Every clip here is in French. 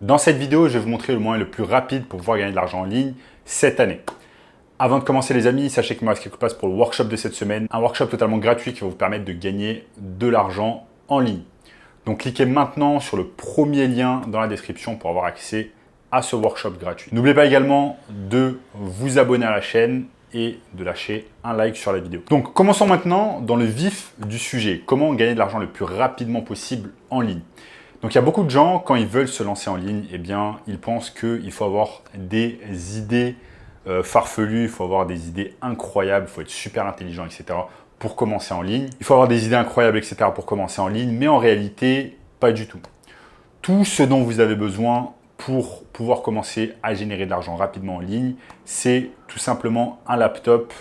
Dans cette vidéo, je vais vous montrer le moyen le plus rapide pour pouvoir gagner de l'argent en ligne cette année. Avant de commencer les amis, sachez qu'il me reste quelques places pour le workshop de cette semaine. Un workshop totalement gratuit qui va vous permettre de gagner de l'argent en ligne. Donc cliquez maintenant sur le premier lien dans la description pour avoir accès à ce workshop gratuit. N'oubliez pas également de vous abonner à la chaîne et de lâcher un like sur la vidéo. Donc commençons maintenant dans le vif du sujet. Comment gagner de l'argent le plus rapidement possible en ligne? Donc il y a beaucoup de gens, quand ils veulent se lancer en ligne, eh bien, ils pensent qu'il faut avoir des idées farfelues, il faut avoir des idées incroyables, il faut être super intelligent, etc. pour commencer en ligne. Il faut avoir des idées incroyables, etc. pour commencer en ligne, mais en réalité, pas du tout. Tout ce dont vous avez besoin pour pouvoir commencer à générer de l'argent rapidement en ligne, c'est tout simplement un laptop,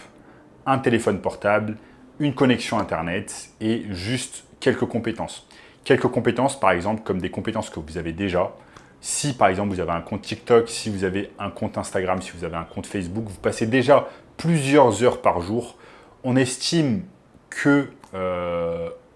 un téléphone portable, une connexion Internet et juste quelques compétences. Quelques compétences, par exemple, comme des compétences que vous avez déjà. Si, par exemple, vous avez un compte TikTok, si vous avez un compte Instagram, si vous avez un compte Facebook, vous passez déjà plusieurs heures par jour. On estime que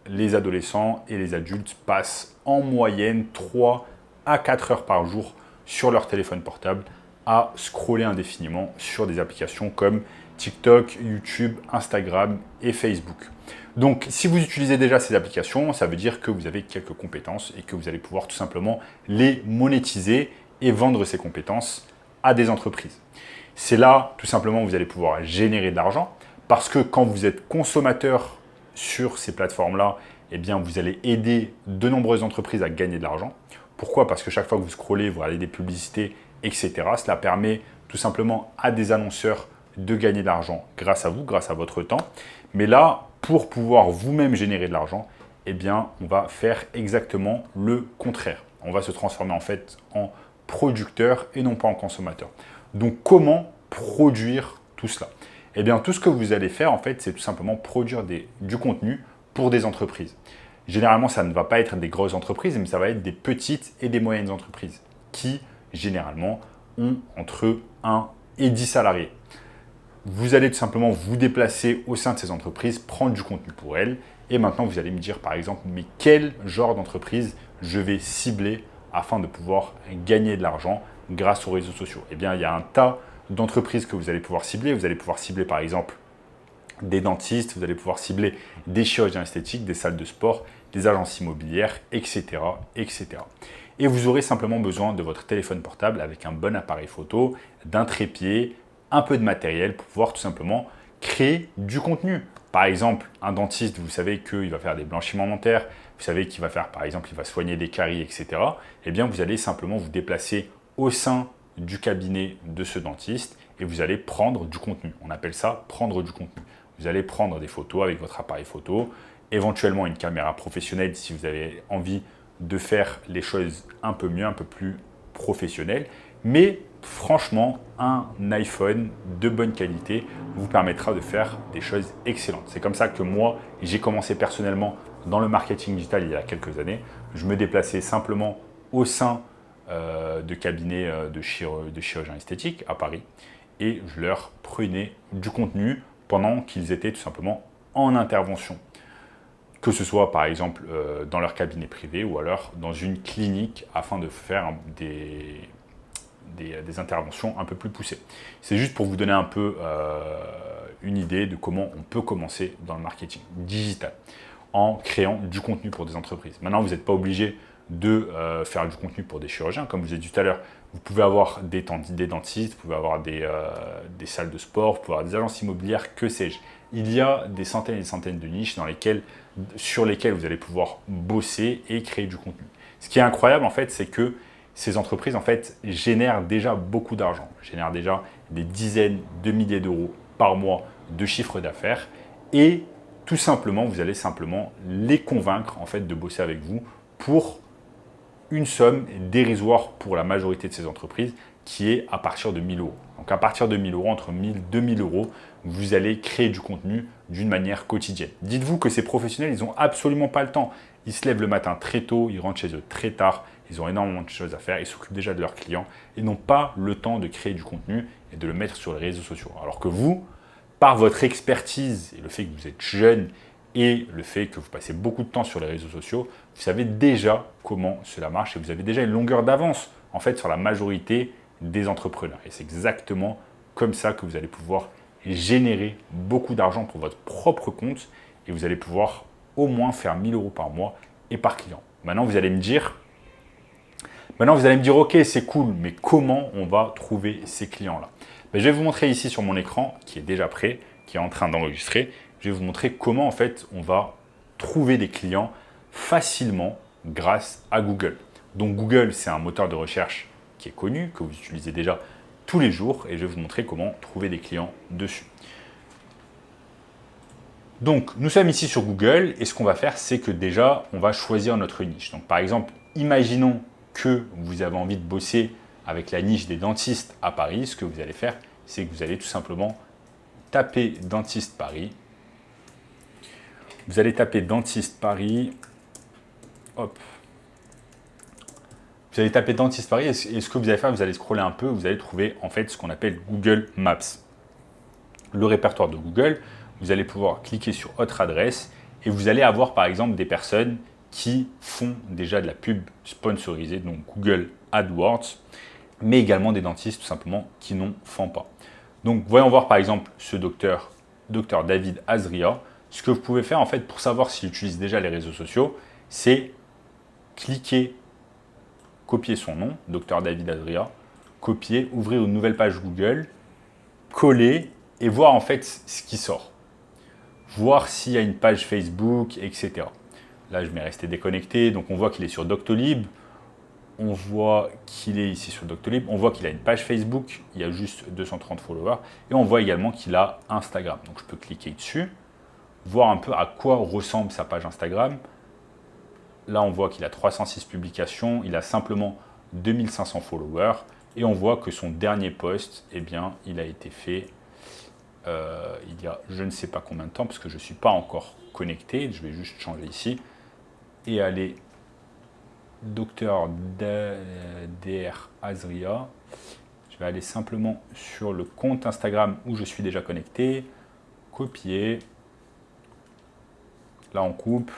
les adolescents et les adultes passent en moyenne 3 à 4 heures par jour sur leur téléphone portable à scroller indéfiniment sur des applications comme TikTok, YouTube, Instagram et Facebook. Donc, si vous utilisez déjà ces applications, ça veut dire que vous avez quelques compétences et que vous allez pouvoir tout simplement les monétiser et vendre ces compétences à des entreprises. C'est là, tout simplement, où vous allez pouvoir générer de l'argent parce que quand vous êtes consommateur sur ces plateformes-là, eh bien, vous allez aider de nombreuses entreprises à gagner de l'argent. Pourquoi? Parce que chaque fois que vous scrollez, vous regardez des publicités, etc., cela permet tout simplement à des annonceurs de gagner de l'argent grâce à vous, grâce à votre temps. Mais là, pour pouvoir vous-même générer de l'argent, eh bien, on va faire exactement le contraire. On va se transformer en fait en producteur et non pas en consommateur. Donc, comment produire tout cela? Eh bien, tout ce que vous allez faire, en fait, c'est tout simplement produire du contenu pour des entreprises. Généralement, ça ne va pas être des grosses entreprises, mais ça va être des petites et des moyennes entreprises qui, généralement, ont entre 1 et 10 salariés. Vous allez tout simplement vous déplacer au sein de ces entreprises, prendre du contenu pour elles. Et maintenant, vous allez me dire, par exemple, mais quel genre d'entreprise je vais cibler afin de pouvoir gagner de l'argent grâce aux réseaux sociaux? Eh bien, il y a un tas d'entreprises que vous allez pouvoir cibler. Vous allez pouvoir cibler, par exemple, des dentistes, vous allez pouvoir cibler des chirurgiens esthétiques, des salles de sport, des agences immobilières, etc., etc. Et vous aurez simplement besoin de votre téléphone portable avec un bon appareil photo, d'un trépied, un peu de matériel pour pouvoir tout simplement créer du contenu. Par exemple, un dentiste, vous savez qu'il va faire des blanchiments dentaires, vous savez qu'il va faire, par exemple, il va soigner des caries, etc. Eh bien, vous allez simplement vous déplacer au sein du cabinet de ce dentiste et vous allez prendre du contenu. On appelle ça prendre du contenu. Vous allez prendre des photos avec votre appareil photo, éventuellement une caméra professionnelle si vous avez envie de faire les choses un peu mieux, un peu plus professionnelles. Mais franchement, un iPhone de bonne qualité vous permettra de faire des choses excellentes. C'est comme ça que moi, j'ai commencé personnellement dans le marketing digital il y a quelques années. Je me déplaçais simplement au sein de cabinets de chirurgiens esthétiques à Paris et je leur prenais du contenu pendant qu'ils étaient tout simplement en intervention. Que ce soit par exemple dans leur cabinet privé ou alors dans une clinique afin de faire des interventions un peu plus poussées. C'est juste pour vous donner un peu une idée de comment on peut commencer dans le marketing digital en créant du contenu pour des entreprises. Maintenant, vous n'êtes pas obligé de faire du contenu pour des chirurgiens. Comme je vous ai dit tout à l'heure, vous pouvez avoir des dentistes, vous pouvez avoir des salles de sport, vous pouvez avoir des agences immobilières, que sais-je. Il y a des centaines et des centaines de niches sur lesquelles vous allez pouvoir bosser et créer du contenu. Ce qui est incroyable, en fait, c'est que ces entreprises, en fait, génèrent déjà beaucoup d'argent, génèrent déjà des dizaines de milliers d'euros par mois de chiffre d'affaires et tout simplement, vous allez simplement les convaincre, en fait, de bosser avec vous pour une somme dérisoire pour la majorité de ces entreprises qui est à partir de 1000 euros. Donc à partir de 1000 euros, entre 1000 et 2000 euros, vous allez créer du contenu d'une manière quotidienne. Dites-vous que ces professionnels, ils n'ont absolument pas le temps. Ils se lèvent le matin très tôt, ils rentrent chez eux très tard, ils ont énormément de choses à faire, ils s'occupent déjà de leurs clients et n'ont pas le temps de créer du contenu et de le mettre sur les réseaux sociaux. Alors que vous, par votre expertise et le fait que vous êtes jeune et le fait que vous passez beaucoup de temps sur les réseaux sociaux, vous savez déjà comment cela marche et vous avez déjà une longueur d'avance en fait sur la majorité des entrepreneurs. Et c'est exactement comme ça que vous allez pouvoir générer beaucoup d'argent pour votre propre compte et vous allez pouvoir au moins faire 1 000 € par mois et par client. Maintenant, vous allez me dire, ok, c'est cool, mais comment on va trouver ces clients-là? Je vais vous montrer ici sur mon écran, qui est déjà prêt, qui est en train d'enregistrer. Je vais vous montrer comment en fait on va trouver des clients facilement grâce à Google. Donc Google, c'est un moteur de recherche qui est connu, que vous utilisez déjà tous les jours, et je vais vous montrer comment trouver des clients dessus. Donc, nous sommes ici sur Google, et ce qu'on va faire, c'est que déjà, on va choisir notre niche. Donc, par exemple, imaginons que vous avez envie de bosser avec la niche des dentistes à Paris. Ce que vous allez faire, c'est que vous allez tout simplement taper dentiste Paris. Vous allez taper dentiste Paris. Hop. Vous allez taper dentiste Paris et ce que vous allez faire, vous allez scroller un peu, vous allez trouver en fait ce qu'on appelle Google Maps. Le répertoire de Google, vous allez pouvoir cliquer sur autre adresse et vous allez avoir par exemple des personnes qui font déjà de la pub sponsorisée, donc Google AdWords, mais également des dentistes tout simplement qui n'en font pas. Donc voyons voir par exemple ce docteur David Azria. Ce que vous pouvez faire en fait pour savoir s'il utilise déjà les réseaux sociaux, c'est cliquer, copier son nom, Dr David Azria, copier, ouvrir une nouvelle page Google, coller et voir en fait ce qui sort. Voir s'il y a une page Facebook, etc. Là, je vais rester déconnecté, donc on voit qu'il est sur Doctolib, on voit qu'il est ici sur Doctolib, on voit qu'il a une page Facebook, il y a juste 230 followers, et on voit également qu'il a Instagram. Donc je peux cliquer dessus, voir un peu à quoi ressemble sa page Instagram. Là, on voit qu'il a 306 publications, il a simplement 2500 followers et on voit que son dernier post, eh bien, il a été fait il y a je ne sais pas combien de temps parce que je ne suis pas encore connecté. Je vais juste changer ici et aller Dr DR Azria. Je vais aller simplement sur le compte Instagram où je suis déjà connecté, copier. Là, on coupe.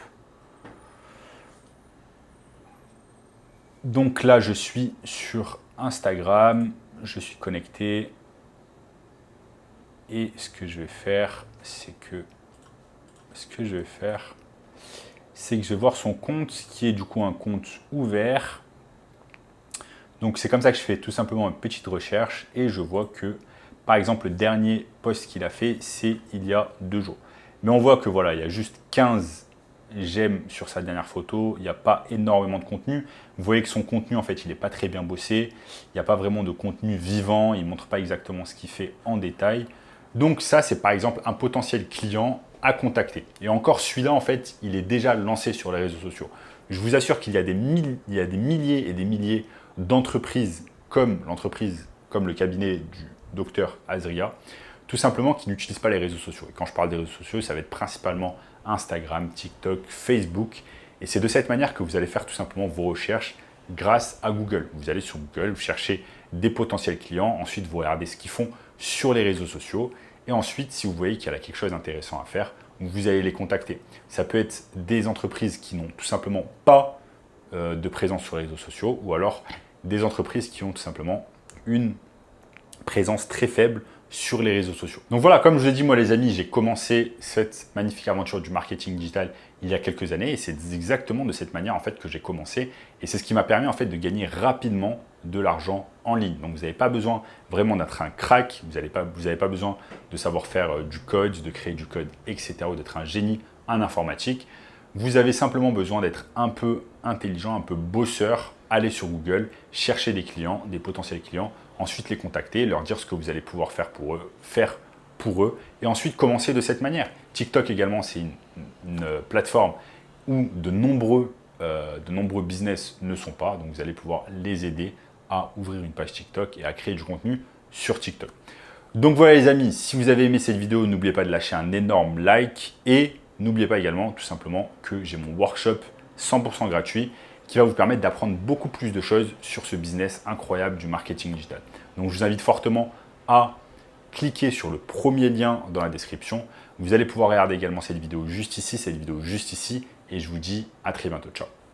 Donc là, je suis sur Instagram, je suis connecté et ce que je vais faire, c'est que je vais voir son compte qui est du coup un compte ouvert. Donc c'est comme ça que je fais tout simplement une petite recherche et je vois que par exemple le dernier post qu'il a fait, c'est il y a 2 jours. Mais on voit que voilà, il y a juste 15 j'aime sur sa dernière photo, il n'y a pas énormément de contenu. Vous voyez que son contenu, en fait, il n'est pas très bien bossé. Il n'y a pas vraiment de contenu vivant. Il ne montre pas exactement ce qu'il fait en détail. Donc ça, c'est par exemple un potentiel client à contacter. Et encore, celui-là, en fait, il est déjà lancé sur les réseaux sociaux. Je vous assure qu'il y a des milliers et des milliers d'entreprises comme le cabinet du docteur Azria, tout simplement qui n'utilisent pas les réseaux sociaux. Et quand je parle des réseaux sociaux, ça va être principalement Instagram, TikTok, Facebook. Et c'est de cette manière que vous allez faire tout simplement vos recherches grâce à Google. Vous allez sur Google, vous cherchez des potentiels clients, ensuite vous regardez ce qu'ils font sur les réseaux sociaux. Et ensuite, si vous voyez qu'il y a quelque chose d'intéressant à faire, vous allez les contacter. Ça peut être des entreprises qui n'ont tout simplement pas de présence sur les réseaux sociaux ou alors des entreprises qui ont tout simplement une présence très faible sur les réseaux sociaux. Donc voilà, comme je vous l'ai dit, moi les amis, j'ai commencé cette magnifique aventure du marketing digital il y a quelques années et c'est exactement de cette manière en fait que j'ai commencé et c'est ce qui m'a permis en fait de gagner rapidement de l'argent en ligne. Donc vous n'avez pas besoin vraiment d'être un crack, vous n'avez pas besoin de savoir faire du code, de créer du code, etc. ou d'être un génie en informatique. Vous avez simplement besoin d'être un peu intelligent, un peu bosseur, aller sur Google, chercher des clients, des potentiels clients, ensuite les contacter, leur dire ce que vous allez pouvoir faire pour eux, et ensuite commencer de cette manière. TikTok également, c'est une plateforme où de nombreux business ne sont pas, donc vous allez pouvoir les aider à ouvrir une page TikTok et à créer du contenu sur TikTok. Donc voilà les amis, si vous avez aimé cette vidéo, n'oubliez pas de lâcher un énorme like et n'oubliez pas également tout simplement que j'ai mon workshop 100% gratuit qui va vous permettre d'apprendre beaucoup plus de choses sur ce business incroyable du marketing digital. Donc je vous invite fortement à cliquer sur le premier lien dans la description. Vous allez pouvoir regarder également cette vidéo juste ici, et je vous dis à très bientôt. Ciao.